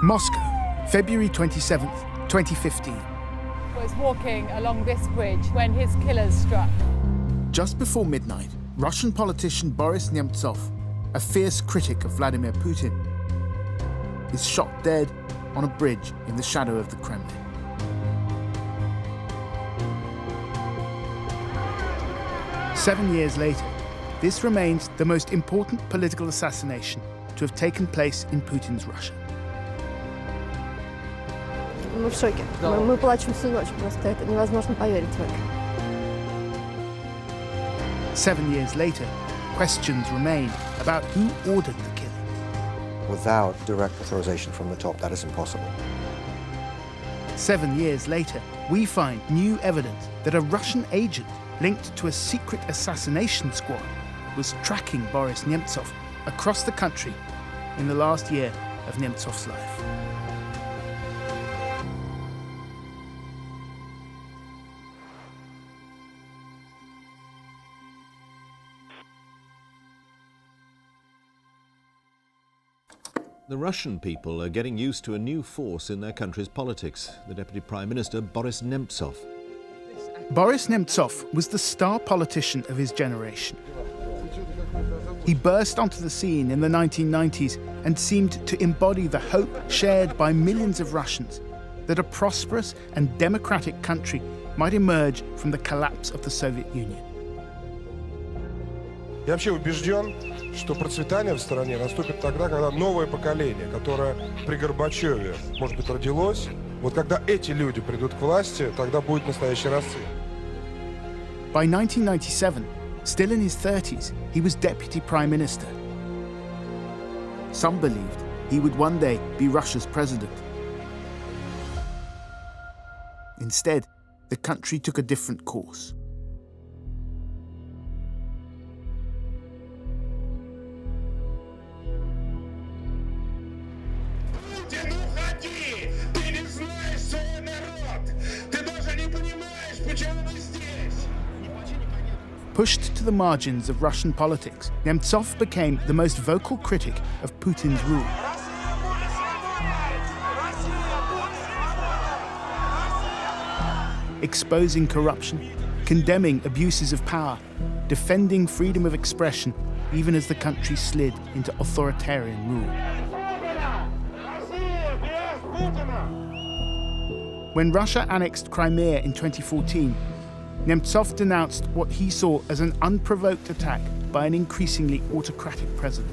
Moscow, February 27th, 2015. Was walking along this bridge when his killers struck. Just before midnight, Russian politician Boris Nemtsov, a fierce critic of Vladimir Putin, is shot dead on a bridge in the shadow of the Kremlin. Seven years later, this remains the most important political assassination to have taken place in Putin's Russia. Мы в шоке. Мы плачем всю ночь просто. Это невозможно поверить в это. 7 years later, questions remain about who ordered the killing. Without direct authorization from the top, that is impossible. 7 years later, we find new evidence that a Russian agent linked to a secret assassination squad was tracking Boris Nemtsov across the country in the last year of Nemtsov's life. The Russian people are getting used to a new force in their country's politics, the Deputy Prime Minister Boris Nemtsov. Boris Nemtsov was the star politician of his generation. He burst onto the scene in the 1990s and seemed to embody the hope shared by millions of Russians that a prosperous and democratic country might emerge from the collapse of the Soviet Union. Я вообще убежден, что процветание в стране наступит тогда, когда новое поколение, которое при Горбачеве, может быть, родилось, вот когда эти люди придут к власти, тогда будет настоящий расцвет. By 1997, still in his 30s, he was Deputy Prime Minister. Some believed he would one day be Russia's president. Instead, the country took a different course. Pushed to the margins of Russian politics, Nemtsov became the most vocal critic of Putin's rule. Exposing corruption, condemning abuses of power, defending freedom of expression, even as the country slid into authoritarian rule. When Russia annexed Crimea in 2014, Nemtsov denounced what he saw as an unprovoked attack by an increasingly autocratic president.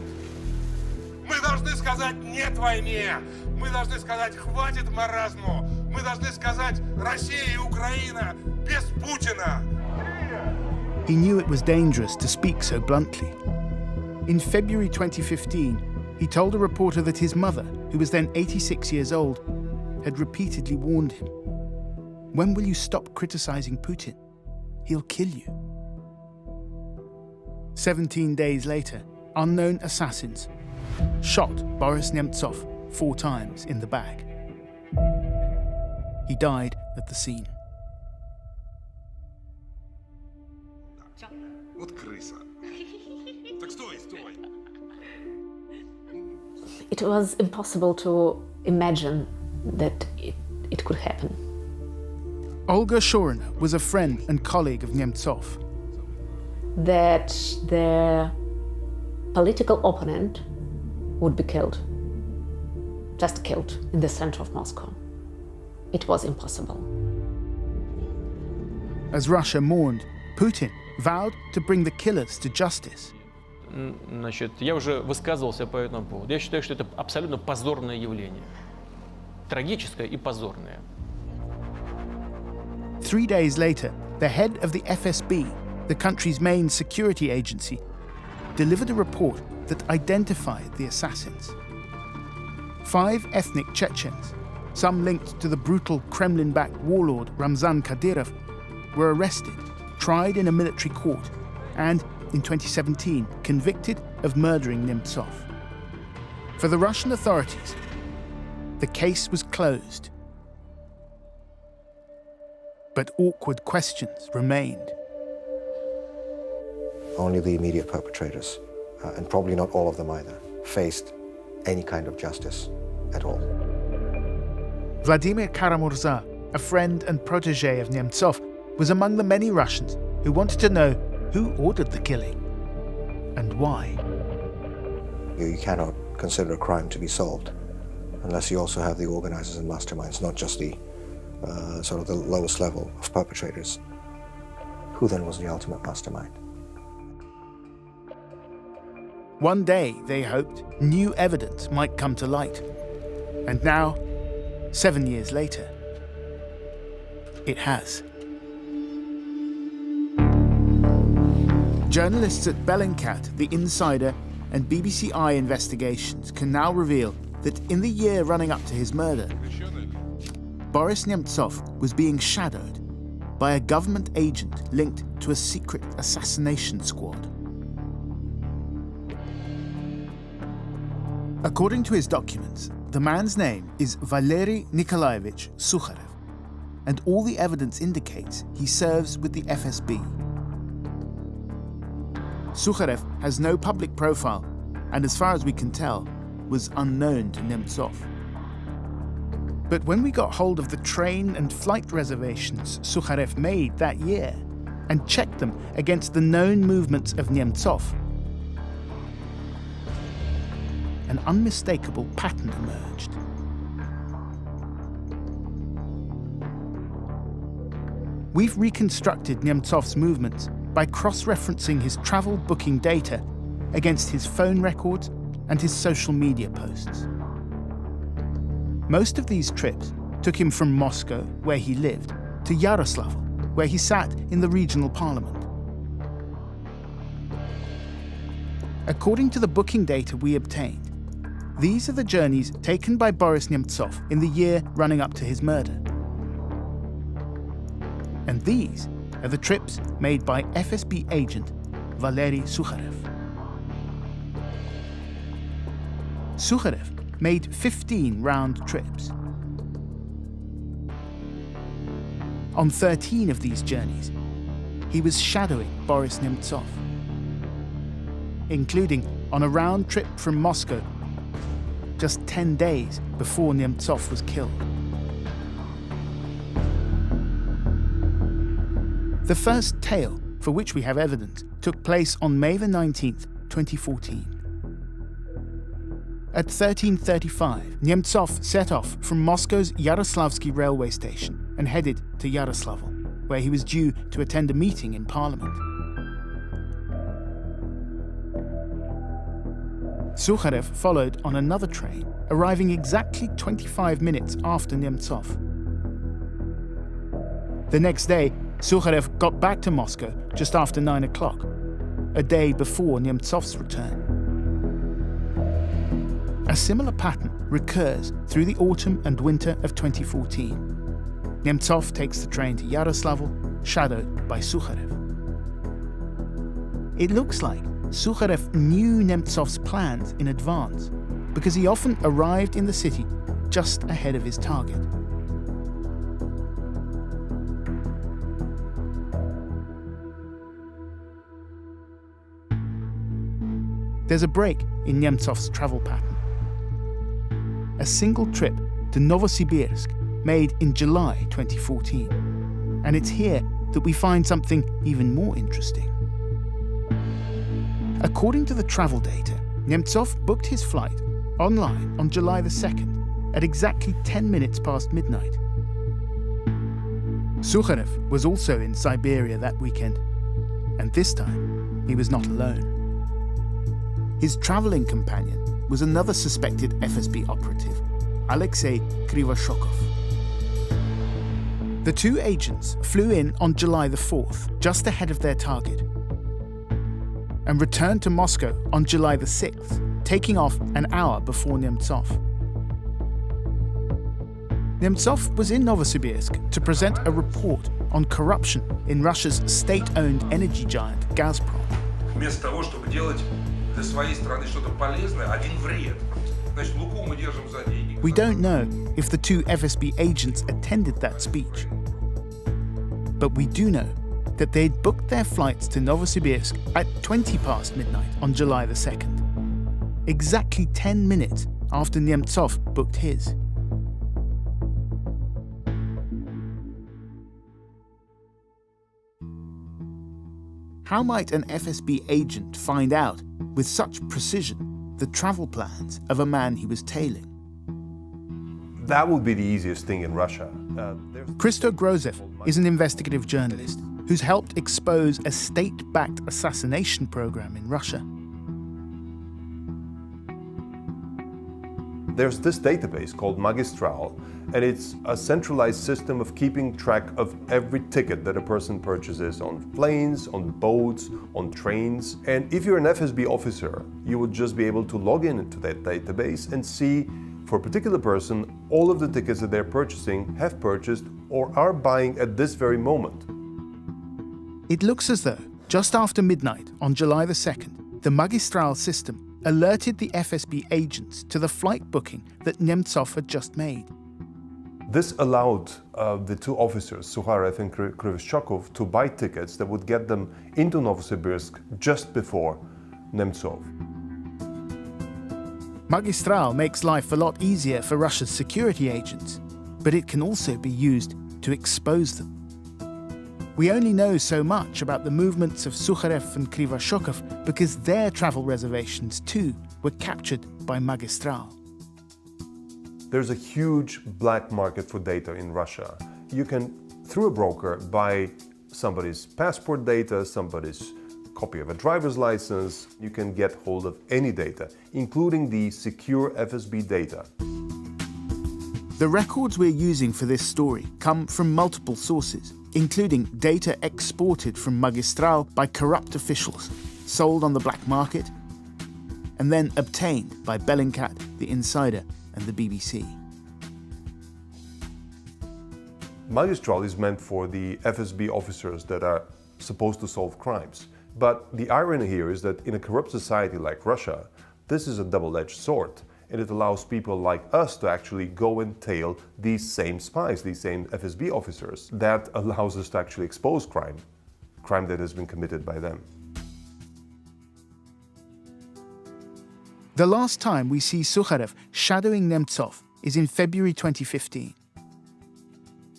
Мы должны сказать «нет войне», мы должны сказать «хватит маразму», мы должны сказать «Россия и Украина без Путина». He knew it was dangerous to speak so bluntly. In February 2015, he told a reporter that his mother, who was then 86 years old, had repeatedly warned him, "When will you stop criticizing Putin? He'll kill you." 17 days later, unknown assassins shot Boris Nemtsov 4 times in the back. He died at the scene. Вот крыса. Так стой, стой. It was impossible to imagine that it could happen. Olga Shorina was a friend and colleague of Nemtsov. That their political opponent would be killed, just killed in the center of Moscow. It was impossible. As Russia mourned, Putin vowed to bring the killers to justice. Значит, я уже высказывался по этому поводу. Я считаю, что это абсолютно позорное явление. Трагическое и позорное. 3 days later, the head of the FSB, the country's main security agency, delivered a report that identified the assassins. 5 ethnic Chechens, some linked to the brutal Kremlin-backed warlord Ramzan Kadyrov, were arrested, tried in a military court, and, in 2017, convicted of murdering Nemtsov. For the Russian authorities, the case was closed. But awkward questions remained. Only the immediate perpetrators, and probably not all of them either, faced any kind of justice at all. Vladimir Karamurza, a friend and protege of Nemtsov, was among the many Russians who wanted to know who ordered the killing and why. You cannot consider a crime to be solved unless you also have the organizers and masterminds, not just the sort of the lowest level of perpetrators. Who then was the ultimate mastermind? One day, they hoped, new evidence might come to light. And now, 7 years later, it has. Journalists at Bellingcat, The Insider, and BBC Eye investigations can now reveal that in the year running up to his murder, Boris Nemtsov was being shadowed by a government agent linked to a secret assassination squad. According to his documents, the man's name is Valery Nikolaevich Sukharev, and all the evidence indicates he serves with the FSB. Sukharev has no public profile and, as far as we can tell, was unknown to Nemtsov. But when we got hold of the train and flight reservations Sukharev made that year and checked them against the known movements of Nemtsov, an unmistakable pattern emerged. We've reconstructed Nemtsov's movements by cross-referencing his travel booking data against his phone records and his social media posts. Most of these trips took him from Moscow, where he lived, to Yaroslavl, where he sat in the regional parliament. According to the booking data we obtained, these are the journeys taken by Boris Nemtsov in the year running up to his murder. And these are the trips made by FSB agent Valery Sukharev. Sukharev made 15 round trips. On 13 of these journeys, he was shadowing Boris Nemtsov, including on a round trip from Moscow just 10 days before Nemtsov was killed. The first tale, for which we have evidence, took place on May the 19th, 2014. At 13:35, Nemtsov set off from Moscow's Yaroslavsky railway station and headed to Yaroslavl, where he was due to attend a meeting in parliament. Sukharev followed on another train, arriving exactly 25 minutes after Nemtsov. The next day, Sukharev got back to Moscow just after 9 o'clock, a day before Nemtsov's return. A similar pattern recurs through the autumn and winter of 2014. Nemtsov takes the train to Yaroslavl, shadowed by Sukharev. It looks like Sukharev knew Nemtsov's plans in advance because he often arrived in the city just ahead of his target. There's a break in Nemtsov's travel pattern. A single trip to Novosibirsk made in July 2014. And it's here that we find something even more interesting. According to the travel data, Nemtsov booked his flight online on July the 2nd at exactly 10 minutes past midnight. Sukharev was also in Siberia that weekend, and this time he was not alone. His traveling companion was another suspected FSB operative, Alexei Krivoshokhov. The two agents flew in on July the 4th, just ahead of their target, and returned to Moscow on July the 6th, taking off an hour before Nemtsov. Nemtsov was in Novosibirsk to present a report on corruption in Russia's state-owned energy giant Gazprom. Вместо того, чтобы делать для своей страны что-то полезное, один вред. Значит, Луку мы держим за деньги. We don't know if the two FSB agents attended that speech, but we do know that they'd booked their flights to Novosibirsk at 20 past midnight on July the 2nd, exactly 10 minutes after Nemtsov booked his. How might an FSB agent find out, with such precision, the travel plans of a man he was tailing? That would be the easiest thing in Russia. Christo Grozev is an investigative journalist who's helped expose a state-backed assassination program in Russia. There's this database called Magistral, and it's a centralized system of keeping track of every ticket that a person purchases on planes, on boats, on trains. And if you're an FSB officer, you would just be able to log in into that database and see, for a particular person, all of the tickets that they're purchasing, have purchased, or are buying at this very moment. It looks as though, just after midnight on July the 2nd, the Magistral system alerted the FSB agents to the flight booking that Nemtsov had just made. This allowed the two officers, Sukharev and Krivishchakov, to buy tickets that would get them into Novosibirsk just before Nemtsov. Magistral makes life a lot easier for Russia's security agents, but it can also be used to expose them. We only know so much about the movements of Sukharev and Krivishchakov because their travel reservations too were captured by Magistral. There's a huge black market for data in Russia. You can, through a broker, buy somebody's passport data, somebody's copy of a driver's license. You can get hold of any data, including the secure FSB data. The records we're using for this story come from multiple sources, including data exported from Magistral by corrupt officials, sold on the black market, and then obtained by Bellingcat, The Insider, and the BBC. Magistral is meant for the FSB officers that are supposed to solve crimes. But the irony here is that in a corrupt society like Russia, this is a double-edged sword, and it allows people like us to actually go and tail these same spies, these same FSB officers. That allows us to actually expose crime that has been committed by them. The last time we see Sukharev shadowing Nemtsov is in February 2015.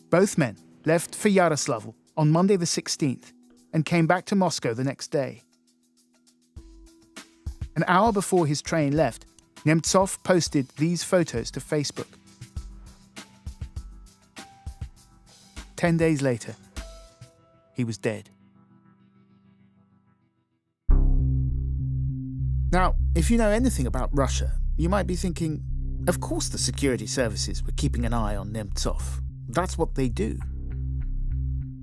Both men left for Yaroslavl on Monday the 16th and came back to Moscow the next day. An hour before his train left, Nemtsov posted these photos to Facebook. 10 days later, he was dead. Now, if you know anything about Russia, you might be thinking, of course the security services were keeping an eye on Nemtsov. That's what they do.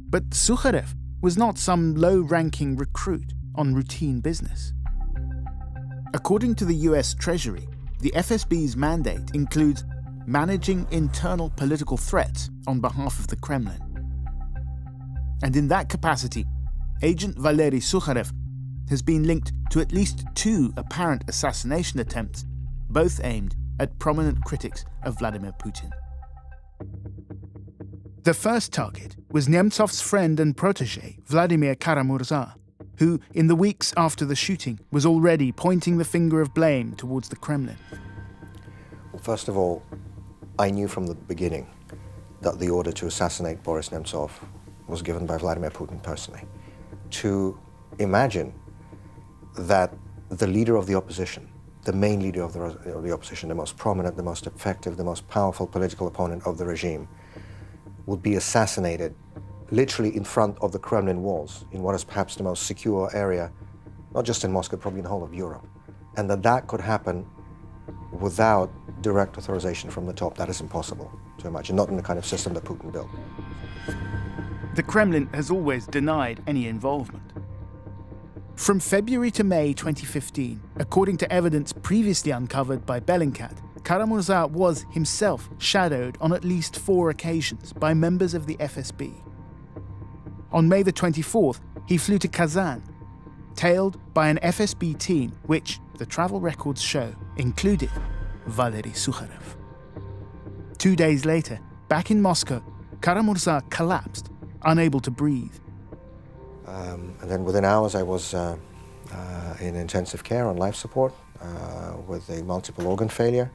But Sukharev was not some low-ranking recruit on routine business. According to the US Treasury, the FSB's mandate includes managing internal political threats on behalf of the Kremlin. And in that capacity, Agent Valery Sukharev has been linked to at least 2 apparent assassination attempts, both aimed at prominent critics of Vladimir Putin. The first target was Nemtsov's friend and protege, Vladimir Kara-Murza, who, in the weeks after the shooting, was already pointing the finger of blame towards the Kremlin. Well, first of all, I knew from the beginning that the order to assassinate Boris Nemtsov was given by Vladimir Putin personally. To imagine that the leader of the opposition, the main leader of the opposition, the most prominent, the most effective, the most powerful political opponent of the regime, would be assassinated literally in front of the Kremlin walls, in what is perhaps the most secure area, not just in Moscow, probably in the whole of Europe. And that could happen without direct authorization from the top, that is impossible to imagine, not in the kind of system that Putin built. The Kremlin has always denied any involvement. From February to May 2015, according to evidence previously uncovered by Bellingcat, Kara-Murza was himself shadowed on at least 4 occasions by members of the FSB. On May the 24th, he flew to Kazan, tailed by an FSB team which, the travel records show, included Valery Sukharev. 2 days later, back in Moscow, Kara-Murza collapsed, unable to breathe. And then within hours I was in intensive care on life support with a multiple organ failure,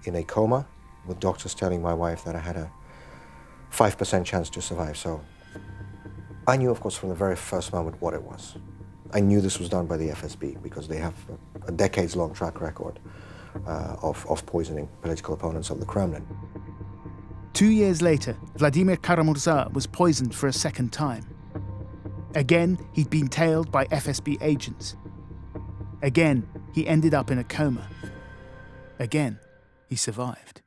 in a coma, with doctors telling my wife that I had a 5% chance to survive. So I knew, of course, from the very first moment what it was. I knew this was done by the FSB because they have a decades-long track record of poisoning political opponents of the Kremlin. 2 years later, Vladimir Karamurza was poisoned for a second time. Again, he'd been tailed by FSB agents. Again, he ended up in a coma. Again, he survived.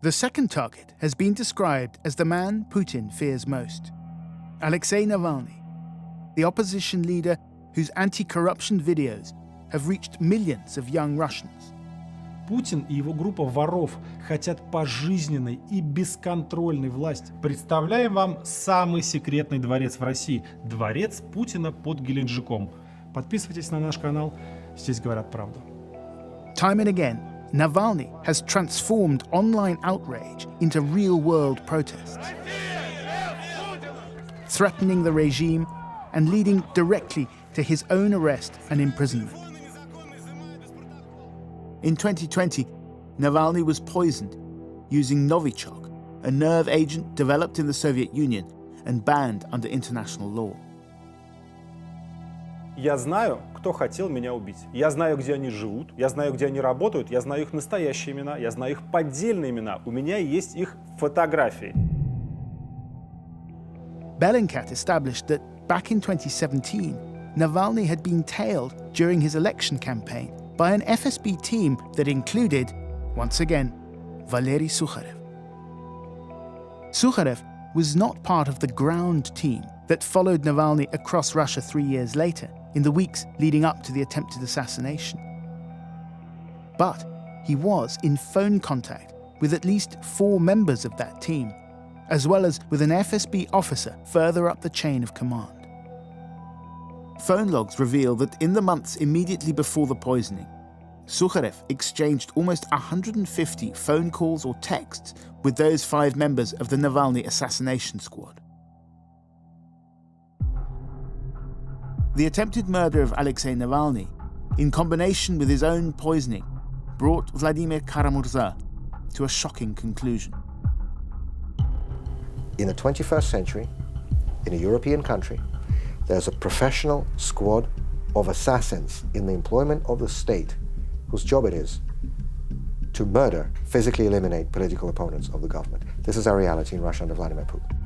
The second target has been described as the man Putin fears most, Alexei Navalny, the opposition leader whose anti-corruption videos have reached millions of young Russians. Путин и его группа воров хотят пожизненной и бесконтрольной власти. Представляем вам самый секретный дворец в России. Дворец Путина под Геленджиком. Подписывайтесь на наш канал, здесь говорят правду. Time and again, Navalny has transformed online outrage into real-world protests, threatening the regime and leading directly to his own arrest and imprisonment. In 2020, Navalny was poisoned using Novichok, a nerve agent developed in the Soviet Union and banned under international law. Я знаю, кто хотел меня убить. Я знаю, где они живут, я знаю, где они работают, я знаю их настоящие имена, я знаю их поддельные имена. У меня есть их фотографии. Bellingcat established that back in 2017, Navalny had been tailed during his election campaign by an FSB team that included, once again, Valery Sukharev. Sukharev was not part of the ground team that followed Navalny across Russia 3 years later, in the weeks leading up to the attempted assassination. But he was in phone contact with at least 4 members of that team, as well as with an FSB officer further up the chain of command. Phone logs reveal that in the months immediately before the poisoning, Sukharev exchanged almost 150 phone calls or texts with those 5 members of the Navalny assassination squad. The attempted murder of Alexei Navalny, in combination with his own poisoning, brought Vladimir Karamurza to a shocking conclusion. In the 21st century, in a European country, there's a professional squad of assassins in the employment of the state whose job it is to murder, physically eliminate political opponents of the government. This is our reality in Russia under Vladimir Putin.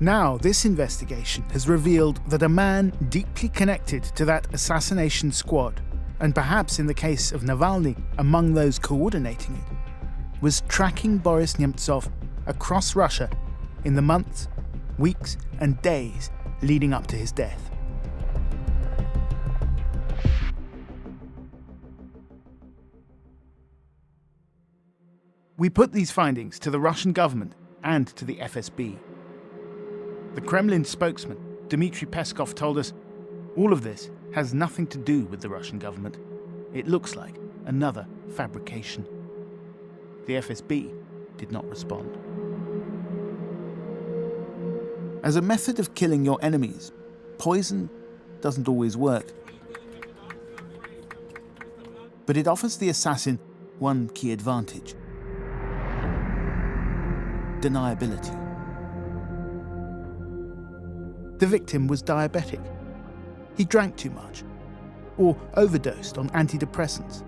Now, this investigation has revealed that a man deeply connected to that assassination squad, and perhaps in the case of Navalny, among those coordinating it, was tracking Boris Nemtsov across Russia in the months, weeks, and days leading up to his death. We put these findings to the Russian government and to the FSB. The Kremlin spokesman, Dmitry Peskov, told us, all of this has nothing to do with the Russian government. It looks like another fabrication. The FSB did not respond. As a method of killing your enemies, poison doesn't always work. But it offers the assassin one key advantage: deniability. The victim was diabetic. He drank too much, or overdosed on antidepressants.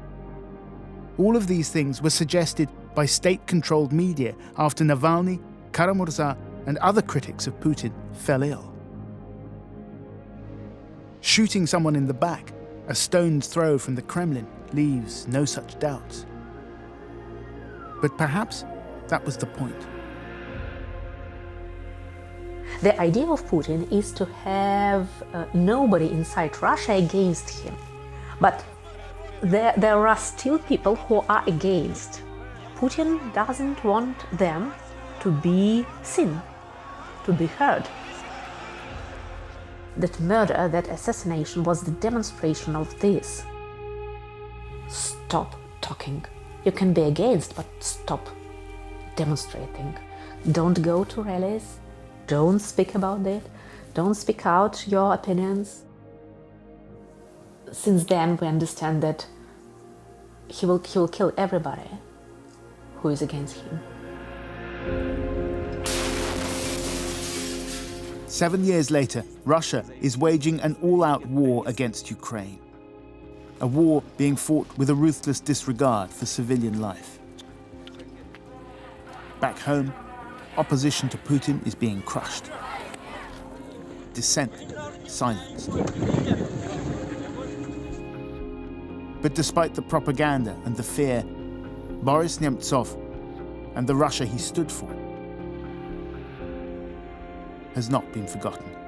All of these things were suggested by state-controlled media after Navalny, Karamurza, and other critics of Putin fell ill. Shooting someone in the back, a stone's throw from the Kremlin, leaves no such doubts. But perhaps that was the point. The idea of Putin is to have nobody inside Russia against him. But there are still people who are against. Putin doesn't want them to be seen, to be heard. That murder, that assassination was the demonstration of this. Stop talking. You can be against, but stop demonstrating. Don't go to rallies. Don't speak about it. Don't speak out your opinions. Since then, we understand that he will kill everybody who is against him. 7 years later, Russia is waging an all-out war against Ukraine. A war being fought with a ruthless disregard for civilian life. Back home, opposition to Putin is being crushed. Dissent silenced. But despite the propaganda and the fear, Boris Nemtsov and the Russia he stood for has not been forgotten.